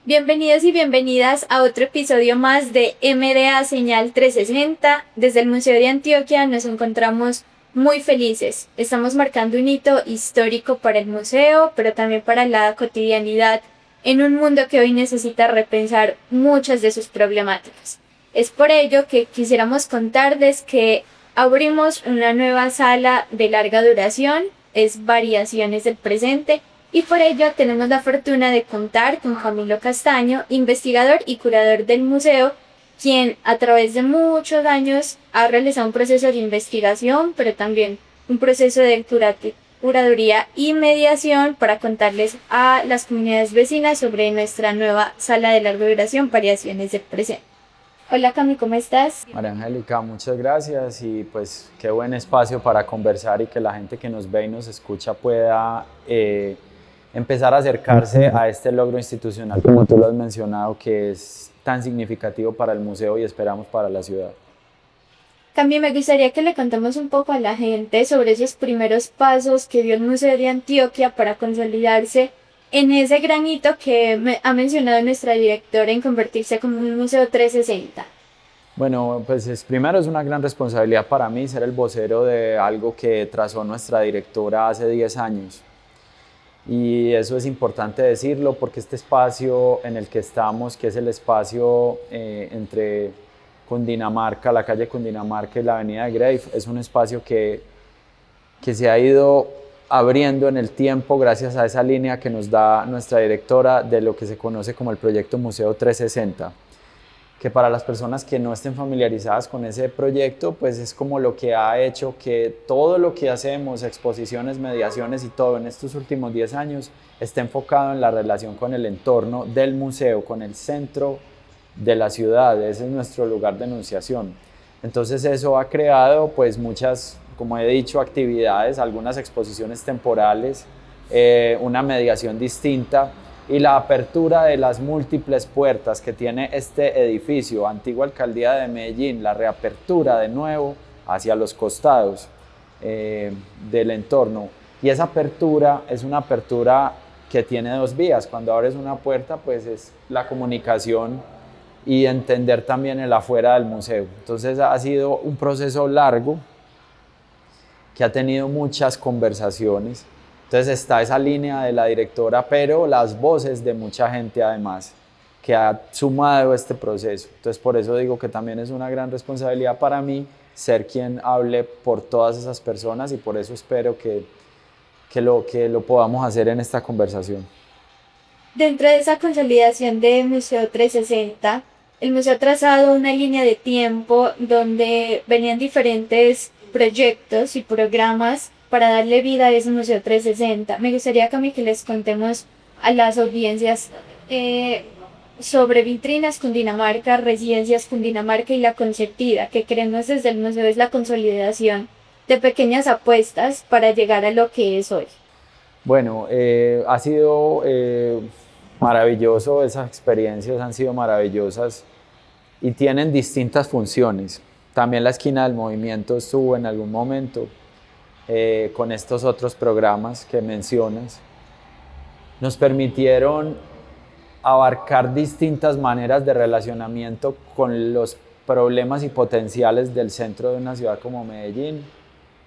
Bienvenidos y bienvenidas a otro episodio más de MDA Señal 360. Desde el Museo de Antioquia nos encontramos muy felices. Estamos marcando un hito histórico para el museo, pero también para la cotidianidad en un mundo que hoy necesita repensar muchas de sus problemáticas. Es por ello que quisiéramos contarles que abrimos una nueva sala de larga duración, es Variaciones del Presente, y por ello tenemos la fortuna de contar con Camilo Castaño, investigador y curador del museo, quien a través de muchos años ha realizado un proceso de investigación, pero también un proceso de curaduría y mediación para contarles a las comunidades vecinas sobre nuestra nueva sala de larga duración, Variaciones del Presente. Hola Cami, ¿cómo estás? María Angélica, muchas gracias y pues qué buen espacio para conversar y que la gente que nos ve y nos escucha pueda empezar a acercarse a este logro institucional, como tú lo has mencionado, que es tan significativo para el museo y esperamos para la ciudad. Cami, me gustaría que le contemos un poco a la gente sobre esos primeros pasos que dio el Museo de Antioquia para consolidarse en ese granito que ha mencionado nuestra directora en convertirse como un museo 360. Bueno, pues primero es una gran responsabilidad para mí ser el vocero de algo que trazó nuestra directora hace 10 años. Y eso es importante decirlo porque este espacio en el que estamos, que es el espacio entre Cundinamarca, la calle Cundinamarca y la avenida de Grave, es un espacio que se ha ido abriendo en el tiempo gracias a esa línea que nos da nuestra directora de lo que se conoce como el proyecto Museo 360, que para las personas que no estén familiarizadas con ese proyecto, pues es como lo que ha hecho que todo lo que hacemos, exposiciones, mediaciones y todo en estos últimos 10 años, esté enfocado en la relación con el entorno del museo, con el centro de la ciudad. Ese es nuestro lugar de enunciación. Entonces eso ha creado pues muchas, como he dicho, actividades, algunas exposiciones temporales, una mediación distinta, y la apertura de las múltiples puertas que tiene este edificio, antigua alcaldía de Medellín, la reapertura de nuevo hacia los costados del entorno. Y esa apertura es una apertura que tiene dos vías. Cuando abres una puerta, pues es la comunicación y entender también el afuera del museo. Entonces ha sido un proceso largo que ha tenido muchas conversaciones. Entonces está esa línea de la directora, pero las voces de mucha gente además que ha sumado este proceso. Entonces por eso digo que también es una gran responsabilidad para mí ser quien hable por todas esas personas y por eso espero que lo podamos hacer en esta conversación. Dentro de esa consolidación de Museo 360, el museo ha trazado una línea de tiempo donde venían diferentes proyectos y programas para darle vida a ese Museo 360. Me gustaría, Cami, que les contemos a las audiencias sobre Vitrinas Cundinamarca, Residencias Cundinamarca y La Concertida, que creemos desde el museo es la consolidación de pequeñas apuestas para llegar a lo que es hoy. Bueno, ha sido maravilloso, esas experiencias han sido maravillosas y tienen distintas funciones. También la esquina del movimiento estuvo en algún momento con estos otros programas que mencionas. Nos permitieron abarcar distintas maneras de relacionamiento con los problemas y potenciales del centro de una ciudad como Medellín,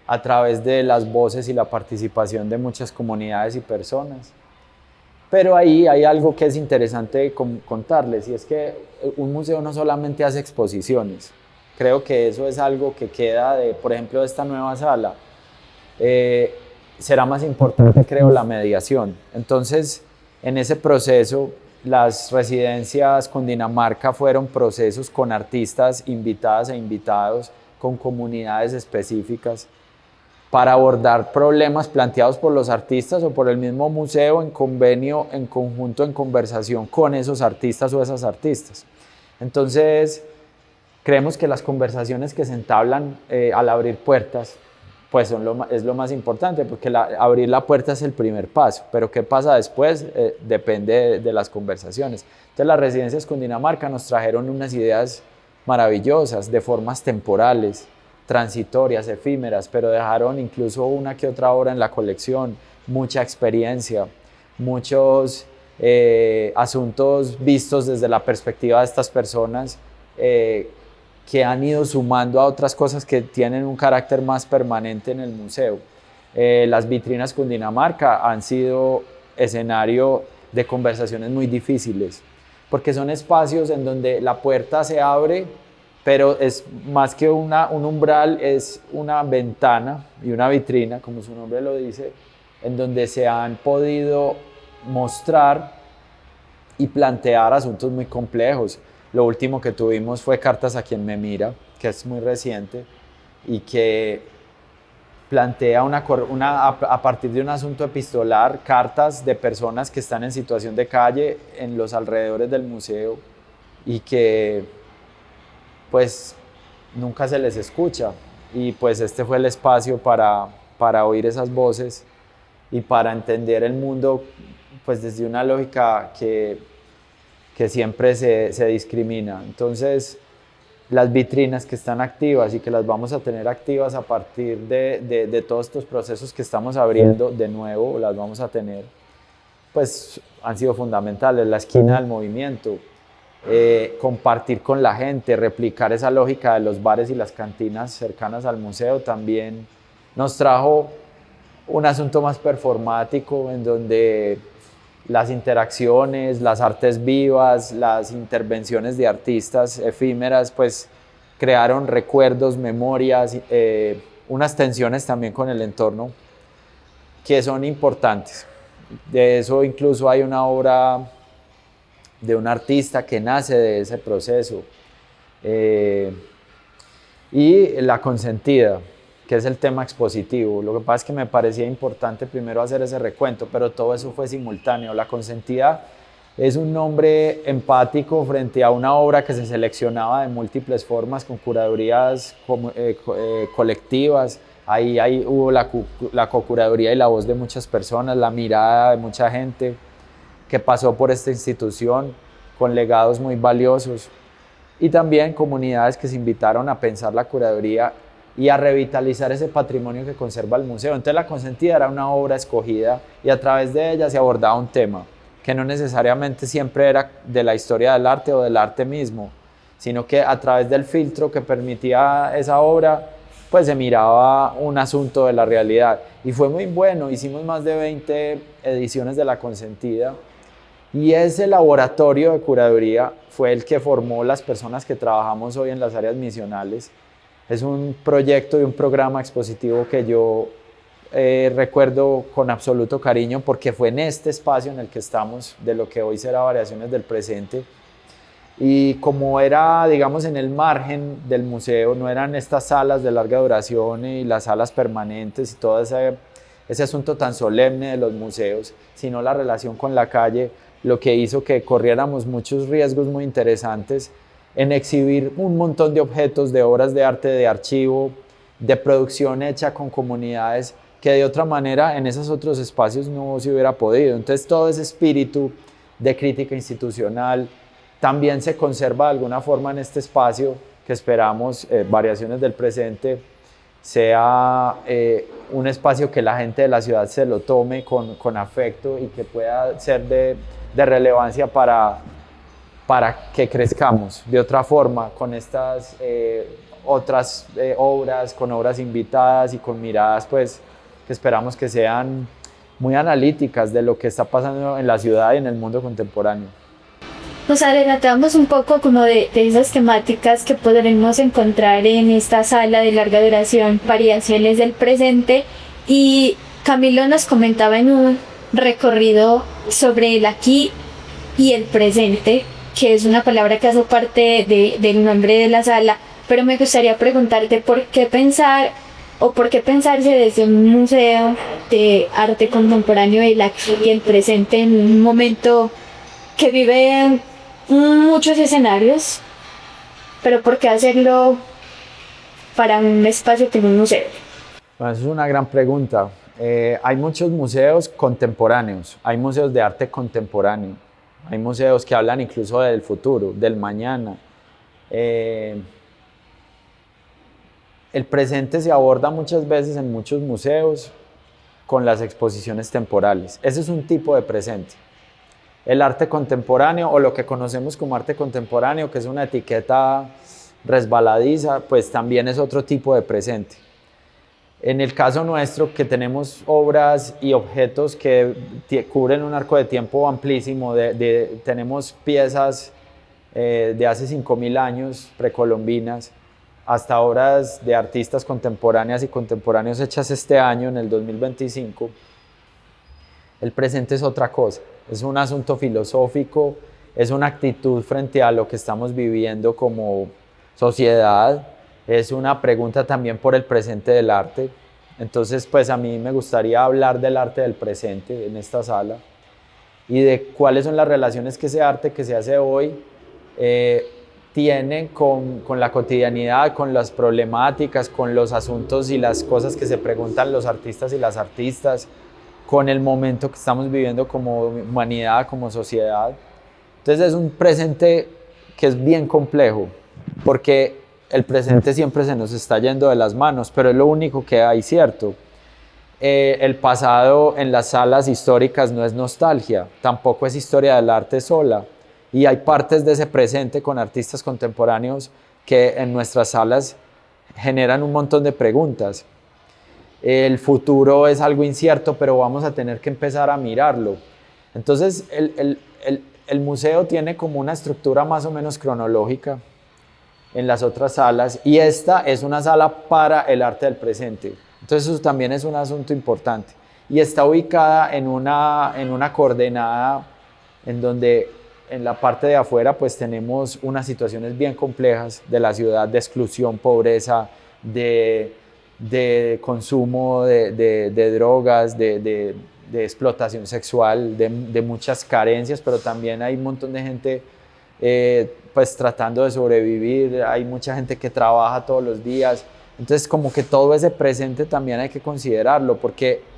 a través de las voces y la participación de muchas comunidades y personas. Pero ahí hay algo que es interesante contarles, y es que un museo no solamente hace exposiciones. Creo que eso es algo que queda de, por ejemplo, de esta nueva sala. Será más importante, creo, la mediación. Entonces, en ese proceso, las residencias Cundinamarca fueron procesos con artistas invitadas e invitados, con comunidades específicas, para abordar problemas planteados por los artistas o por el mismo museo en convenio, en conjunto, en conversación con esos artistas o esas artistas. Entonces, creemos que las conversaciones que se entablan al abrir puertas, pues es lo más importante, porque abrir la puerta es el primer paso, pero qué pasa después depende de las conversaciones. Entonces las residencias Cundinamarca nos trajeron unas ideas maravillosas de formas temporales, transitorias, efímeras, pero dejaron incluso una que otra obra en la colección, mucha experiencia, muchos asuntos vistos desde la perspectiva de estas personas que han ido sumando a otras cosas que tienen un carácter más permanente en el museo. Las vitrinas Cundinamarca han sido escenario de conversaciones muy difíciles, porque son espacios en donde la puerta se abre, pero es más que un umbral, es una ventana y una vitrina, como su nombre lo dice, en donde se han podido mostrar y plantear asuntos muy complejos. Lo último que tuvimos fue Cartas a quien me mira, que es muy reciente y que plantea a partir de un asunto epistolar, cartas de personas que están en situación de calle en los alrededores del museo y que pues nunca se les escucha. Y pues este fue el espacio para oír esas voces y para entender el mundo pues desde una lógica que siempre se discrimina. Entonces, las vitrinas que están activas y que las vamos a tener activas a partir de todos estos procesos que estamos abriendo de nuevo, las vamos a tener, pues han sido fundamentales. La esquina del movimiento, compartir con la gente, replicar esa lógica de los bares y las cantinas cercanas al museo también nos trajo un asunto más performático en donde las interacciones, las artes vivas, las intervenciones de artistas efímeras, pues crearon recuerdos, memorias, unas tensiones también con el entorno que son importantes. De eso incluso hay una obra de un artista que nace de ese proceso. Y La consentida, que es el tema expositivo. Lo que pasa es que me parecía importante primero hacer ese recuento, pero todo eso fue simultáneo. La consentida es un nombre empático frente a una obra que se seleccionaba de múltiples formas, con curadurías colectivas. Ahí hubo la cocuraduría y la voz de muchas personas, la mirada de mucha gente que pasó por esta institución con legados muy valiosos. Y también comunidades que se invitaron a pensar la curaduría y a revitalizar ese patrimonio que conserva el museo. Entonces La consentida era una obra escogida y a través de ella se abordaba un tema que no necesariamente siempre era de la historia del arte o del arte mismo, sino que a través del filtro que permitía esa obra, pues se miraba un asunto de la realidad. Y fue muy bueno, hicimos más de 20 ediciones de La consentida y ese laboratorio de curaduría fue el que formó las personas que trabajamos hoy en las áreas misionales. Es un proyecto y un programa expositivo que yo recuerdo con absoluto cariño porque fue en este espacio en el que estamos, de lo que hoy será Variaciones del Presente. Y como era, digamos, en el margen del museo, no eran estas salas de larga duración y las salas permanentes y todo ese asunto tan solemne de los museos, sino la relación con la calle, lo que hizo que corriéramos muchos riesgos muy interesantes en exhibir un montón de objetos, de obras de arte, de archivo, de producción hecha con comunidades que de otra manera en esos otros espacios no se hubiera podido. Entonces todo ese espíritu de crítica institucional también se conserva de alguna forma en este espacio que esperamos, Variaciones del Presente, sea un espacio que la gente de la ciudad se lo tome con afecto y que pueda ser de relevancia para que crezcamos de otra forma con estas otras obras, con obras invitadas y con miradas pues que esperamos que sean muy analíticas de lo que está pasando en la ciudad y en el mundo contemporáneo. Nos adelantamos un poco como de esas temáticas que podremos encontrar en esta sala de larga duración, Variaciones del Presente, y Camilo nos comentaba en un recorrido sobre el aquí y el presente, que es una palabra que hace parte del nombre de la sala, pero me gustaría preguntarte por qué pensar o por qué pensarse desde un museo de arte contemporáneo el aquí y el presente en un momento que vive muchos escenarios, pero por qué hacerlo para un espacio como un museo. Bueno, eso es una gran pregunta. Hay muchos museos contemporáneos, hay museos de arte contemporáneo. Hay museos que hablan incluso del futuro, del mañana. El presente se aborda muchas veces en muchos museos con las exposiciones temporales. Ese es un tipo de presente. El arte contemporáneo, o lo que conocemos como arte contemporáneo, que es una etiqueta resbaladiza, pues también es otro tipo de presente. En el caso nuestro, que tenemos obras y objetos que cubren un arco de tiempo amplísimo, tenemos piezas de hace 5.000 años, precolombinas, hasta obras de artistas contemporáneas y contemporáneos hechas este año, en el 2025, el presente es otra cosa, es un asunto filosófico, es una actitud frente a lo que estamos viviendo como sociedad, es una pregunta también por el presente del arte. Entonces, pues a mí me gustaría hablar del arte del presente en esta sala y de cuáles son las relaciones que ese arte que se hace hoy tiene con la cotidianidad, con las problemáticas, con los asuntos y las cosas que se preguntan los artistas y las artistas, con el momento que estamos viviendo como humanidad, como sociedad. Entonces es un presente que es bien complejo, porque el presente siempre se nos está yendo de las manos, pero es lo único que hay, ¿cierto? El pasado en las salas históricas no es nostalgia, tampoco es historia del arte sola, y hay partes de ese presente con artistas contemporáneos que en nuestras salas generan un montón de preguntas. El futuro es algo incierto, pero vamos a tener que empezar a mirarlo. Entonces el museo tiene como una estructura más o menos cronológica en las otras salas, y esta es una sala para el arte del presente. Entonces eso también es un asunto importante, y está ubicada en una coordenada en donde en la parte de afuera pues tenemos unas situaciones bien complejas de la ciudad, de exclusión, pobreza, de consumo de drogas, de explotación sexual, de muchas carencias, pero también hay un montón de gente pues tratando de sobrevivir, hay mucha gente que trabaja todos los días. Entonces como que todo ese presente también hay que considerarlo, porque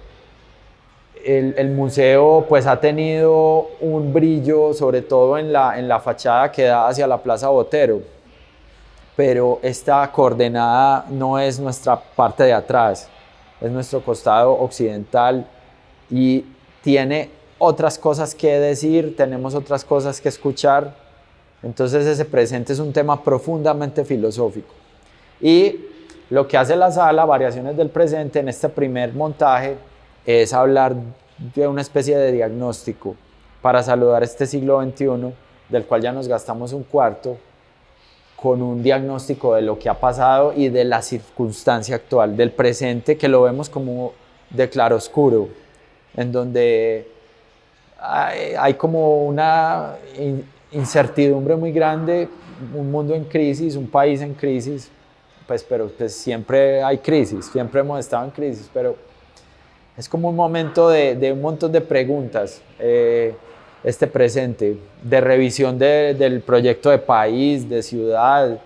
el museo pues ha tenido un brillo, sobre todo en la fachada que da hacia la Plaza Botero, pero esta coordenada no es nuestra parte de atrás, es nuestro costado occidental, y tiene otras cosas que decir, tenemos otras cosas que escuchar. Entonces ese presente es un tema profundamente filosófico. Y lo que hace la sala, Variaciones del Presente, en este primer montaje, es hablar de una especie de diagnóstico para saludar este siglo XXI, del cual ya nos gastamos un cuarto, con un diagnóstico de lo que ha pasado y de la circunstancia actual, del presente, que lo vemos como de claroscuro, en donde hay como una incertidumbre muy grande, un mundo en crisis, un país en crisis, pero pues siempre hay crisis, siempre hemos estado en crisis, pero es como un momento de un montón de preguntas, este presente, de revisión del proyecto de país, de ciudad,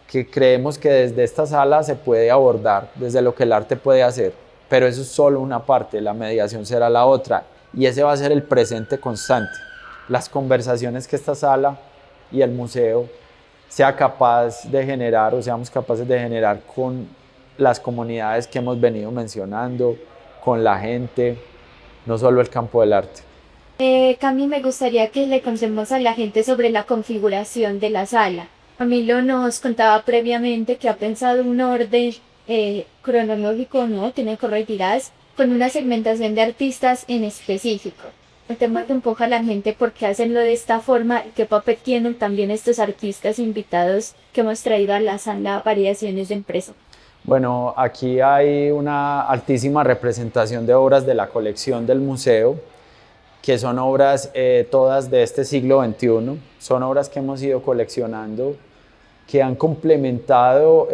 que creemos que desde esta sala se puede abordar, desde lo que el arte puede hacer, pero eso es solo una parte, la mediación será la otra, y ese va a ser el presente constante, las conversaciones que esta sala y el museo sea capaz de generar, o seamos capaces de generar con las comunidades que hemos venido mencionando, con la gente, no solo el campo del arte. Cami, me gustaría que le contemos a la gente sobre la configuración de la sala. Camilo nos contaba previamente que ha pensado un orden cronológico, ¿no? Tiene corretiras con una segmentación de artistas en específico. Cuéntame un poco a la gente por qué hacenlo de esta forma y qué papel tienen también estos artistas invitados que hemos traído a la sala Variaciones de Empresa. Bueno, aquí hay una altísima representación de obras de la colección del museo, que son obras todas de este siglo XXI, son obras que hemos ido coleccionando, que han complementado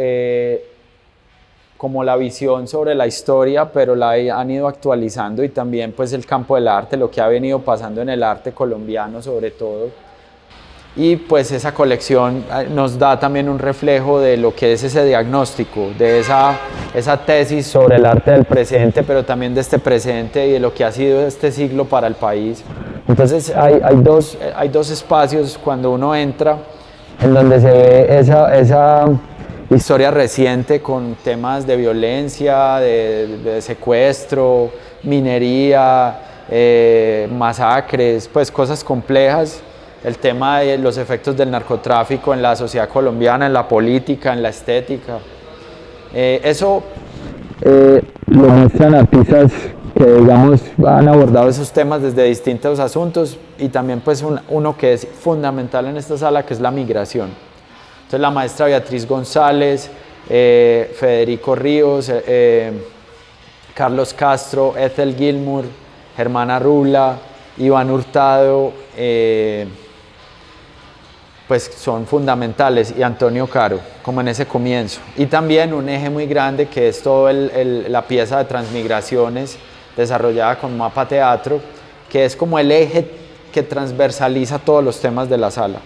como la visión sobre la historia, pero la han ido actualizando, y también pues el campo del arte, lo que ha venido pasando en el arte colombiano sobre todo. Y pues esa colección nos da también un reflejo de lo que es ese diagnóstico, de esa tesis sobre el arte del presente, pero también de este presente y de lo que ha sido este siglo para el país. Entonces hay dos espacios cuando uno entra en donde se ve esa historia reciente con temas de violencia, de secuestro, minería, masacres, pues cosas complejas, el tema de los efectos del narcotráfico en la sociedad colombiana, en la política, en la estética. Eso lo muestran artistas que, digamos, han abordado esos temas desde distintos asuntos, y también pues uno que es fundamental en esta sala, que es la migración. Entonces la maestra Beatriz González, Federico Ríos, Carlos Castro, Ethel Gilmour, Germana Rula, Iván Hurtado, pues son fundamentales, y Antonio Caro, como en ese comienzo. Y también un eje muy grande que es toda la pieza de transmigraciones desarrollada con Mapa Teatro, que es como el eje que transversaliza todos los temas de la sala,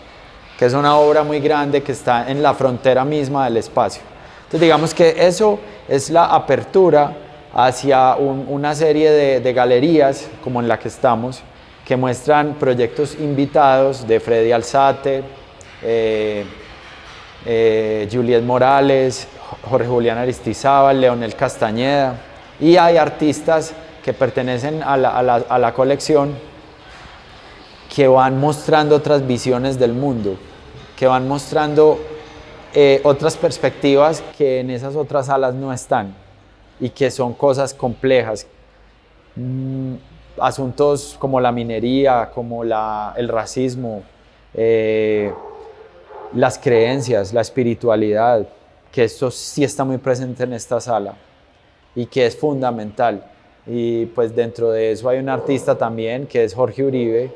que es una obra muy grande que está en la frontera misma del espacio. Entonces digamos que eso es la apertura hacia una serie de galerías, como en la que estamos, que muestran proyectos invitados de Freddy Alzate, Juliet Morales, Jorge Julián Aristizábal, Leonel Castañeda, y hay artistas que pertenecen a la colección que van mostrando otras visiones del mundo, que van mostrando otras perspectivas que en esas otras salas no están, y que son cosas complejas, asuntos como la minería, como el racismo, las creencias, la espiritualidad, que esto sí está muy presente en esta sala y que es fundamental. Y pues dentro de eso hay un artista también, que es Jorge Uribe,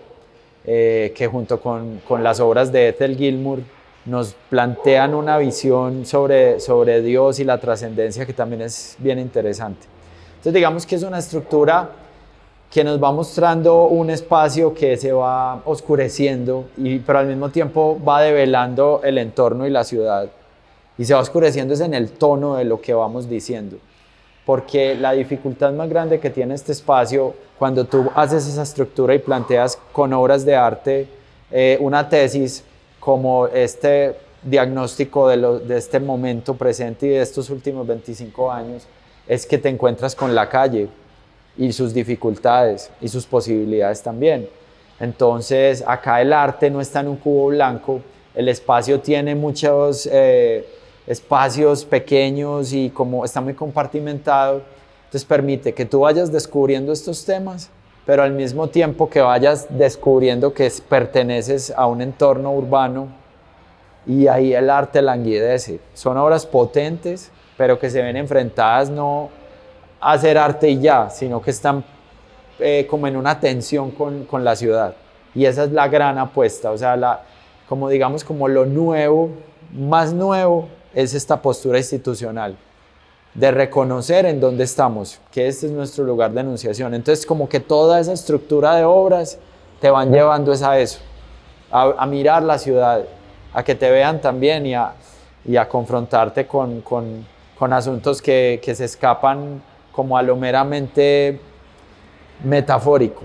que junto con las obras de Ethel Gilmour nos plantean una visión sobre Dios y la trascendencia, que también es bien interesante. Entonces digamos que es una estructura que nos va mostrando un espacio que se va oscureciendo, pero al mismo tiempo va develando el entorno y la ciudad, y se va oscureciendo es en el tono de lo que vamos diciendo, porque la dificultad más grande que tiene este espacio, cuando tú haces esa estructura y planteas con obras de arte una tesis como este diagnóstico de este momento presente y de estos últimos 25 años, es que te encuentras con la calle y sus dificultades y sus posibilidades también. Entonces acá el arte no está en un cubo blanco, el espacio tiene muchos espacios pequeños y como está muy compartimentado, entonces permite que tú vayas descubriendo estos temas, pero al mismo tiempo que vayas descubriendo que perteneces a un entorno urbano, y ahí el arte languidece. Son obras potentes, pero que se ven enfrentadas no a hacer arte y ya, sino que están como en una tensión con la ciudad. Y esa es la gran apuesta, o sea, como digamos, como lo nuevo, más nuevo, es esta postura institucional de reconocer en dónde estamos, que este es nuestro lugar de enunciación. Entonces como que toda esa estructura de obras te van llevando a eso, a mirar la ciudad, a que te vean también y a confrontarte con asuntos que se escapan como a lo meramente metafórico.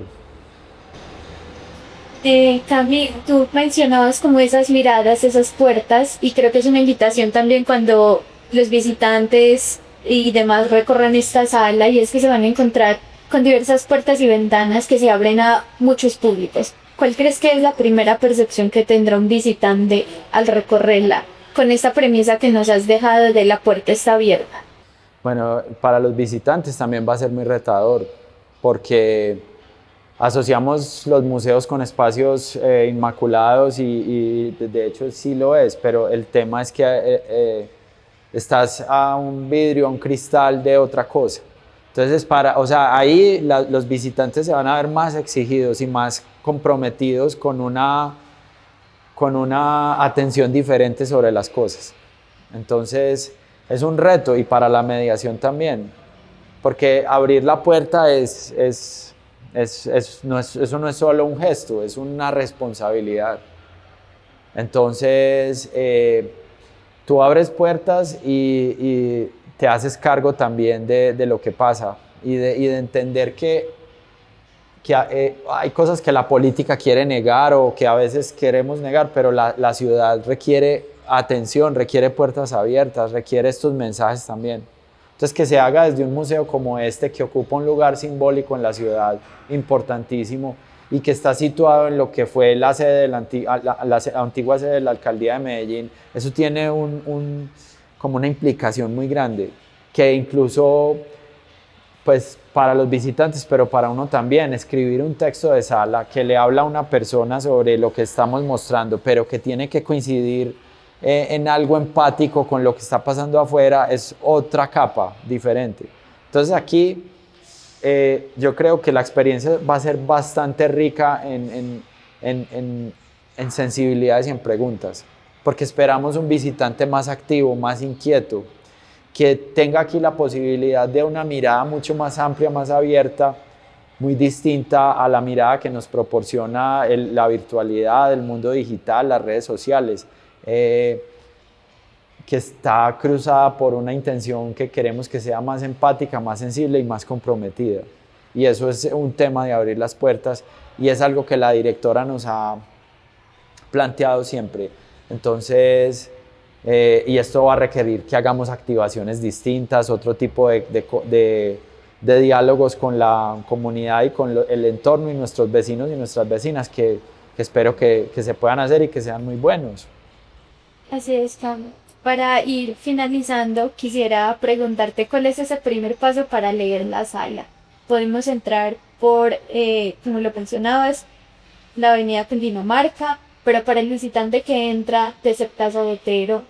Cami, tú mencionabas como esas miradas, esas puertas, y creo que es una invitación también cuando los visitantes y demás recorran esta sala, y es que se van a encontrar con diversas puertas y ventanas que se abren a muchos públicos. ¿Cuál crees que es la primera percepción que tendrá un visitante al recorrerla, con esta premisa que nos has dejado de la puerta está abierta? Bueno, para los visitantes también va a ser muy retador, porque asociamos los museos con espacios inmaculados y de hecho sí lo es, pero el tema es que estás a un vidrio, a un cristal de otra cosa. Entonces, ahí los visitantes se van a ver más exigidos y más comprometidos con una atención diferente sobre las cosas. Entonces, es un reto, y para la mediación también, porque abrir la puerta eso no es solo un gesto, es una responsabilidad. Entonces, tú abres puertas y te haces cargo también de lo que pasa y de entender que hay cosas que la política quiere negar o que a veces queremos negar, pero la ciudad requiere atención, requiere puertas abiertas, requiere estos mensajes también. Entonces, que se haga desde un museo como este, que ocupa un lugar simbólico en la ciudad importantísimo y que está situado en lo que fue la sede de la antigua sede de la alcaldía de Medellín, eso tiene como una implicación muy grande, que incluso pues para los visitantes, pero para uno también, escribir un texto de sala que le habla a una persona sobre lo que estamos mostrando, pero que tiene que coincidir en algo empático con lo que está pasando afuera, es otra capa diferente. Entonces aquí yo creo que la experiencia va a ser bastante rica en sensibilidades y en preguntas, porque esperamos un visitante más activo, más inquieto, que tenga aquí la posibilidad de una mirada mucho más amplia, más abierta, muy distinta a la mirada que nos proporciona la virtualidad, el mundo digital, las redes sociales, que está cruzada por una intención que queremos que sea más empática, más sensible y más comprometida. Y eso es un tema de abrir las puertas y es algo que la directora nos ha planteado siempre. Entonces, y esto va a requerir que hagamos activaciones distintas, otro tipo de diálogos con la comunidad y con el entorno y nuestros vecinos y nuestras vecinas que espero que se puedan hacer y que sean muy buenos. Así es, Cam. Para ir finalizando, quisiera preguntarte cuál es ese primer paso para leer la sala. Podemos entrar por, como lo mencionabas, la avenida Cundinamarca, pero para el visitante que entra desde Plaza Botero,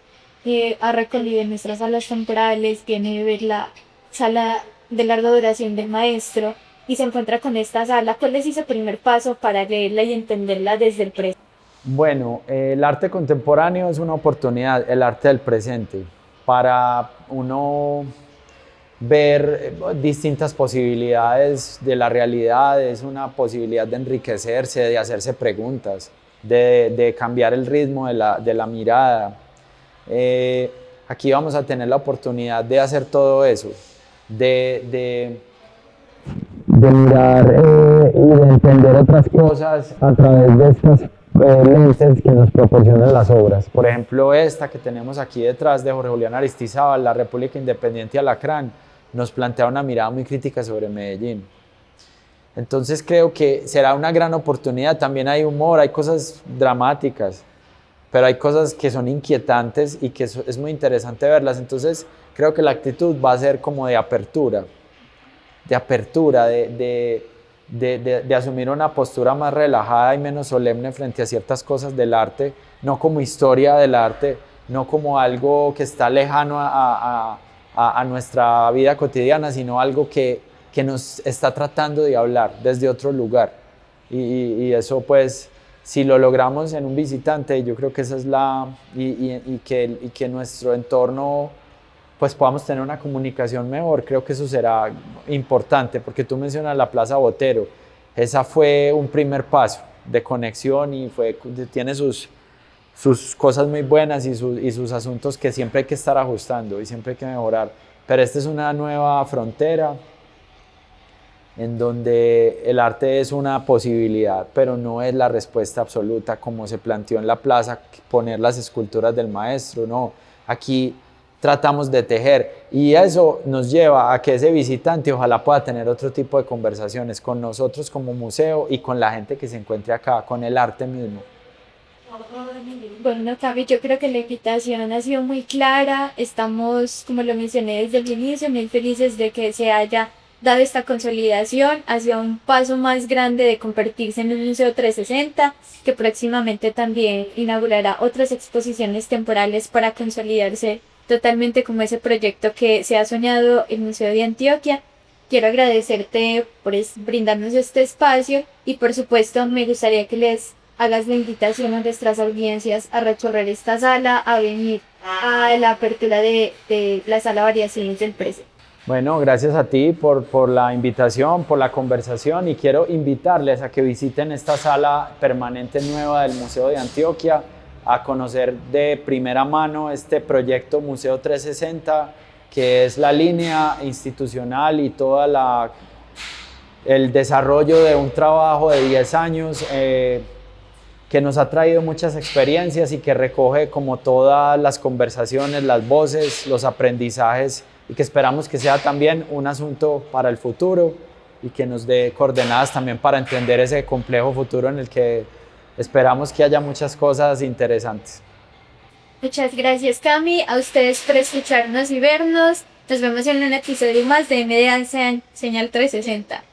ha recorrido nuestras salas temporales, viene a ver la sala de larga duración del maestro y se encuentra con esta sala, ¿cuál es ese primer paso para leerla y entenderla desde el presente? Bueno, el arte contemporáneo es una oportunidad, el arte del presente, para uno ver distintas posibilidades de la realidad, es una posibilidad de enriquecerse, de hacerse preguntas, de cambiar el ritmo de la mirada. Aquí vamos a tener la oportunidad de hacer todo eso, de mirar y de entender otras cosas a través de estas lentes que nos proporcionan las obras. Por ejemplo, esta que tenemos aquí detrás de Jorge Julián Aristizábal, La República Independiente Alacrán, nos plantea una mirada muy crítica sobre Medellín. Entonces creo que será una gran oportunidad. También hay humor, hay cosas dramáticas, pero hay cosas que son inquietantes y que es muy interesante verlas. Entonces creo que la actitud va a ser como de apertura, de asumir una postura más relajada y menos solemne frente a ciertas cosas del arte, no como historia del arte, no como algo que está lejano a nuestra vida cotidiana, sino algo que nos está tratando de hablar desde otro lugar. Y eso pues, si lo logramos en un visitante, yo creo que esa es que nuestro entorno pues podamos tener una comunicación mejor, creo que eso será importante, porque tú mencionas la Plaza Botero, esa fue un primer paso de conexión y tiene sus cosas muy buenas y sus asuntos que siempre hay que estar ajustando y siempre hay que mejorar, pero esta es una nueva frontera en donde el arte es una posibilidad, pero no es la respuesta absoluta como se planteó en la plaza, poner las esculturas del maestro, no, aquí tratamos de tejer y eso nos lleva a que ese visitante ojalá pueda tener otro tipo de conversaciones con nosotros como museo y con la gente que se encuentre acá, con el arte mismo. Bueno, Cami, yo creo que la invitación ha sido muy clara, estamos, como lo mencioné desde el inicio, muy felices de que se haya dado esta consolidación hacia un paso más grande de convertirse en un Museo 360, que próximamente también inaugurará otras exposiciones temporales para consolidarse totalmente como ese proyecto que se ha soñado el Museo de Antioquia. Quiero agradecerte por brindarnos este espacio y por supuesto me gustaría que les hagas la invitación a nuestras audiencias a recorrer esta sala, a venir a la apertura de la sala Variaciones del Presente. Bueno, gracias a ti por la invitación, por la conversación y quiero invitarles a que visiten esta sala permanente nueva del Museo de Antioquia, a conocer de primera mano este proyecto Museo 360, que es la línea institucional y todo el desarrollo de un trabajo de 10 años que nos ha traído muchas experiencias y que recoge como todas las conversaciones, las voces, los aprendizajes y que esperamos que sea también un asunto para el futuro y que nos dé coordenadas también para entender ese complejo futuro en el que esperamos que haya muchas cosas interesantes. Muchas gracias, Cami, a ustedes por escucharnos y vernos. Nos vemos en un episodio más de MDA Señal 360.